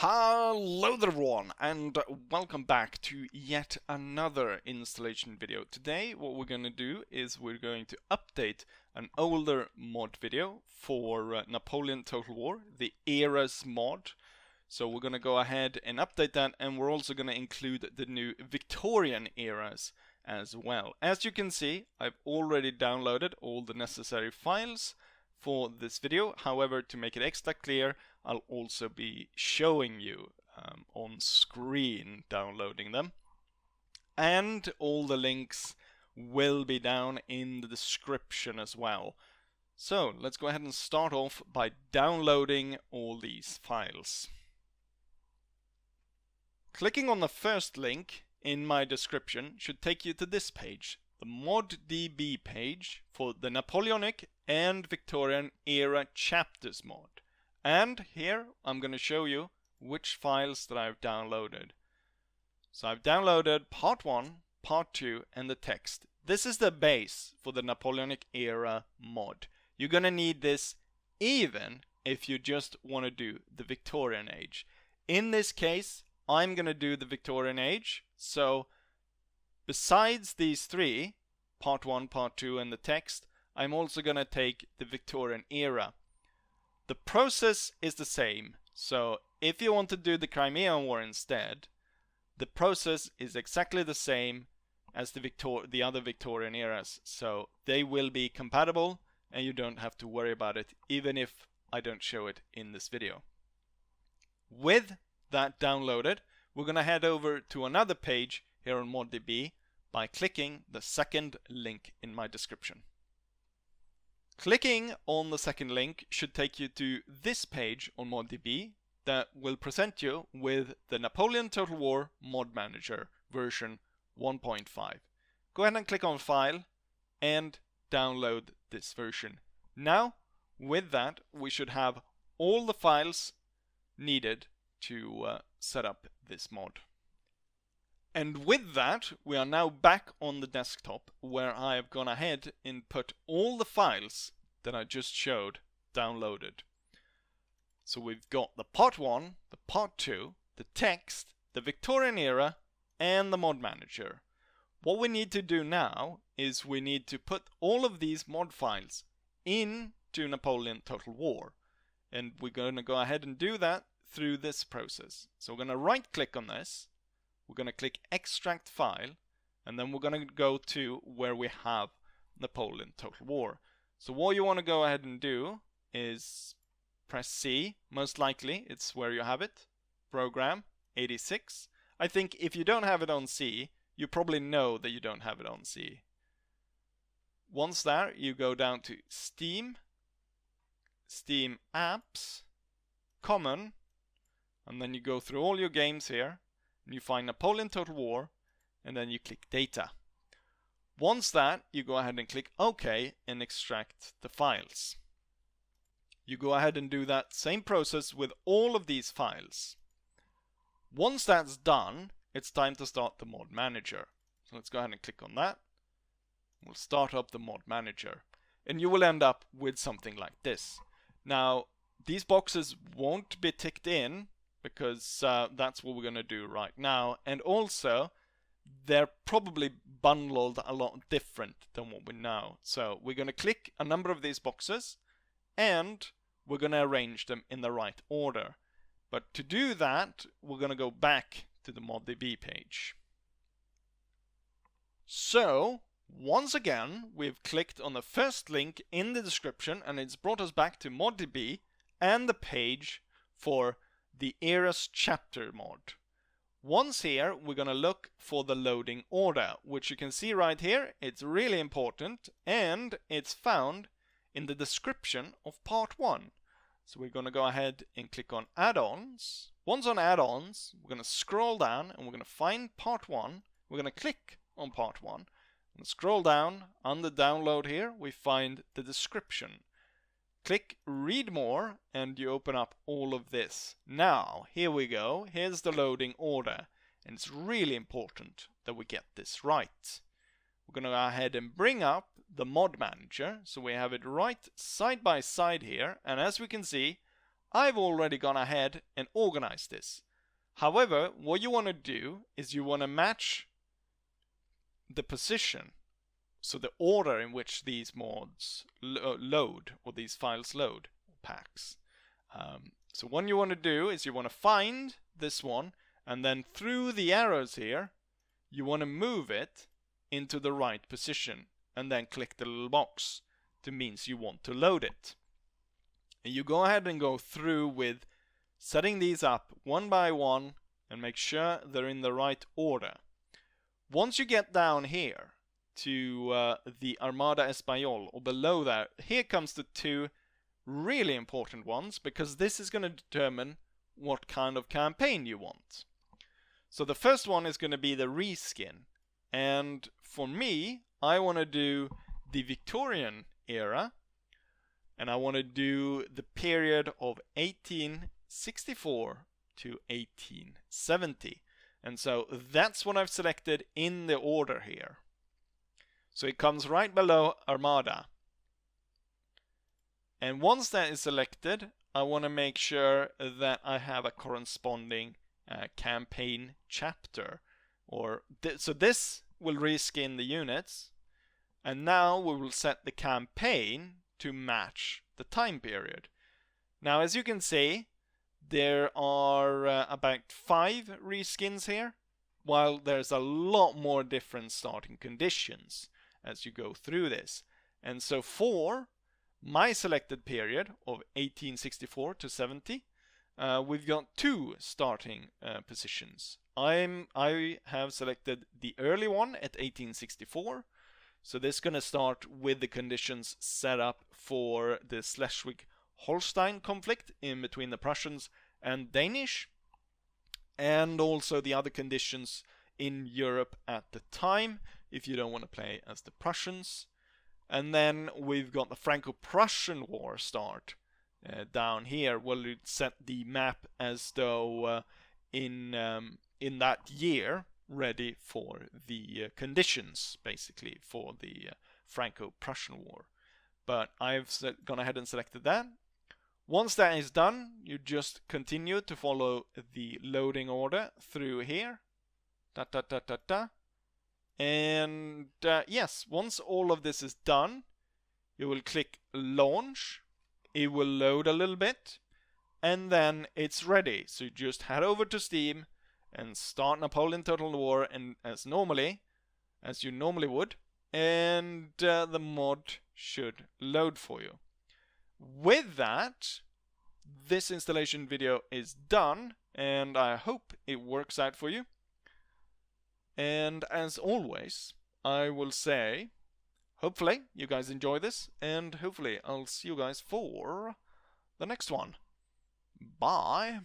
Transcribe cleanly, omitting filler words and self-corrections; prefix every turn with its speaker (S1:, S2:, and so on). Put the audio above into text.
S1: Hello there everyone, and welcome back to yet another installation video. Today what we're going to do is we're going to update an older mod video for Napoleon Total War, the Eras mod. So we're going to go ahead and update that, and we're also going to include the new Victorian eras as well. As you can see, I've already downloaded all the necessary files for this video. However, to make it extra clear, I'll also be showing you on screen downloading them, and all the links will be down in the description as well. So let's go ahead and start off by downloading all these files. Clicking on the first link in my description should take you to this page, the ModDB page for the Napoleonic and Victorian era chapters mod. And here I'm going to show you which files that I've downloaded. So I've downloaded part 1, part 2 and the text. This is the base for the Napoleonic era mod. You're going to need this even if you just want to do the Victorian age. In this case, I'm going to do the Victorian age. So besides these three, part 1, part 2 and the text, I'm also going to take the Victorian era. The process is the same, so if you want to do the Crimean War instead, the process is exactly the same as the other Victorian eras, so they will be compatible and you don't have to worry about it, even if I don't show it in this video. With that downloaded, we're going to head over to another page here on ModDB by clicking the second link in my description. Clicking on the second link should take you to this page on ModDB that will present you with the Napoleon Total War Mod Manager version 1.5. Go ahead and click on File and download this version. Now, with that, we should have all the files needed to set up this mod. And with that, we are now back on the desktop where I have gone ahead and put all the files that I just showed downloaded. So we've got the part 1, the part 2, the text, the Victorian era, and the mod manager. What we need to do now is we need to put all of these mod files into Napoleon Total War. And we're going to go ahead and do that through this process. So we're going to right click on this. We're going to click Extract File, and then we're going to go to where we have Napoleon Total War. So what you want to go ahead and do is press C, most likely it's where you have it, Program 86. I think if you don't have it on C, you probably know that you don't have it on C. Once there, you go down to Steam, Steam Apps, Common, and then you go through all your games here. And you find Napoleon Total War, and then you click Data. Once that, you go ahead and click OK and extract the files. You go ahead and do that same process with all of these files. Once that's done, it's time to start the mod manager. So let's go ahead and click on that. We'll start up the mod manager, and you will end up with something like this. Now, these boxes won't be ticked in, because that's what we're going to do right now, and also they're probably bundled a lot different than what we know. So we're going to click a number of these boxes and we're going to arrange them in the right order. But to do that, we're going to go back to the ModDB page. So once again, we've clicked on the first link in the description and it's brought us back to ModDB and the page for the Eras chapter mod. Once here, we're going to look for the loading order, which you can see right here. It's really important, and it's found in the description of part 1. So we're going to go ahead and click on add-ons. Once on add-ons, we're going to scroll down and we're going to find part 1. We're going to click on part 1 and scroll down. On the download here, we find the description. Click Read More and you open up all of this. Now, here we go. Here's the loading order. And it's really important that we get this right. We're going to go ahead and bring up the mod manager. So we have it right side by side here. And as we can see, I've already gone ahead and organized this. However, what you want to do is you want to match the position, so the order in which these mods load, or these files load, packs. So what you want to do is you want to find this one, and then through the arrows here, you want to move it into the right position, and then click the little box that means you want to load it. And you go ahead and go through with setting these up one by one and make sure they're in the right order. Once you get down here to the Armada Español, or below that, here comes the two really important ones, because this is going to determine what kind of campaign you want. So the first one is going to be the reskin, and for me, I want to do the Victorian era, and I want to do the period of 1864 to 1870. And so that's what I've selected in the order here. So it comes right below Armada. And once that is selected, I want to make sure that I have a corresponding campaign chapter. So this will reskin the units, and now we will set the campaign to match the time period. Now, as you can see, there are about 5 reskins here, while there's a lot more different starting conditions as you go through this. And so for my selected period of 1864 to 70, we've got 2 starting positions. I have selected the early one at 1864, so this is going to start with the conditions set up for the Schleswig-Holstein conflict in between the Prussians and Danish, and also the other conditions in Europe at the time, if you don't want to play as the Prussians. And then we've got the Franco-Prussian War start down here. Well, it set the map as though in that year, ready for the conditions, basically, for the Franco-Prussian War. But I've gone ahead and selected that. Once that is done, you just continue to follow the loading order through here. And yes, once all of this is done, you will click launch. It will load a little bit, and then it's ready. So you just head over to Steam and start Napoleon Total War, and as you normally would, and the mod should load for you. With that, this installation video is done, and I hope it works out for you. And as always, I will say, hopefully you guys enjoy this, and hopefully I'll see you guys for the next one. Bye!